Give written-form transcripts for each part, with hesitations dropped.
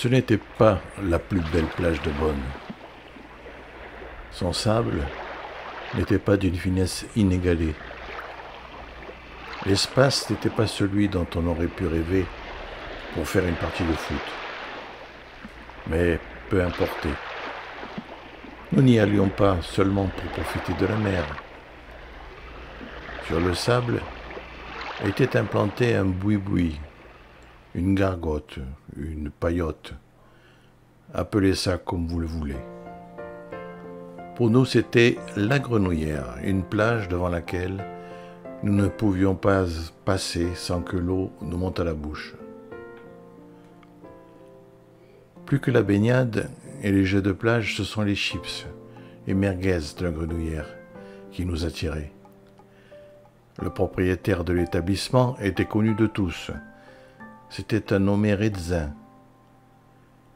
Ce n'était pas la plus belle plage de Bonn. Son sable n'était pas d'une finesse inégalée. L'espace n'était pas celui dont on aurait pu rêver pour faire une partie de foot. Mais peu importe. Nous n'y allions pas seulement pour profiter de la mer. Sur le sable était implanté un boui-boui, une gargote, une paillote. Appelez ça comme vous le voulez. Pour nous, c'était la Grenouillère, une plage devant laquelle nous ne pouvions pas passer sans que l'eau nous monte à la bouche. Plus que la baignade et les jeux de plage, ce sont les chips et merguez de la Grenouillère qui nous attiraient. Le propriétaire de l'établissement était connu de tous. C'était un nommé Redzin.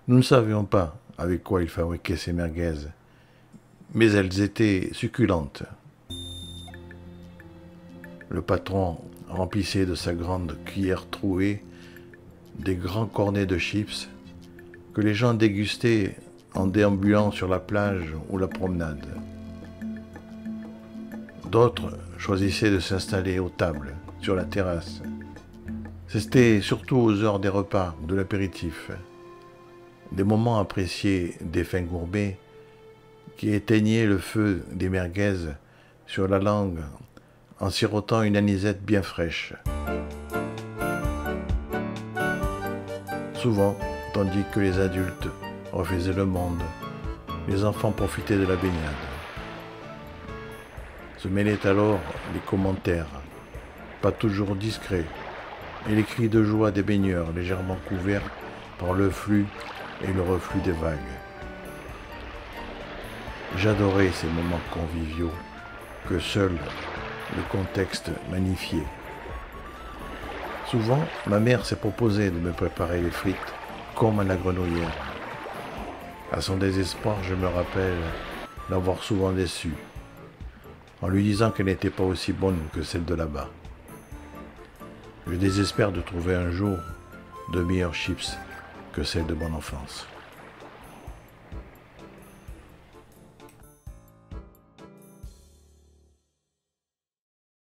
Nous ne savions pas avec quoi il fabriquait ces merguez, mais elles étaient succulentes. Le patron remplissait de sa grande cuillère trouée des grands cornets de chips que les gens dégustaient en déambulant sur la plage ou la promenade. D'autres choisissaient de s'installer aux tables, sur la terrasse. C'était surtout aux heures des repas, de l'apéritif, des moments appréciés des fins gourmets qui éteignaient le feu des merguez sur la langue en sirotant une anisette bien fraîche. Souvent, tandis que les adultes refaisaient le monde, les enfants profitaient de la baignade. Se mêlaient alors les commentaires, pas toujours discrets, et les cris de joie des baigneurs légèrement couverts par le flux et le reflux des vagues. J'adorais ces moments conviviaux que seul le contexte magnifiait. Souvent, ma mère s'est proposée de me préparer les frites comme à la Grenouillère. À son désespoir, je me rappelle l'avoir souvent déçue, en lui disant qu'elle n'était pas aussi bonne que celle de là-bas. Je désespère de trouver un jour de meilleures chips que celles de mon enfance.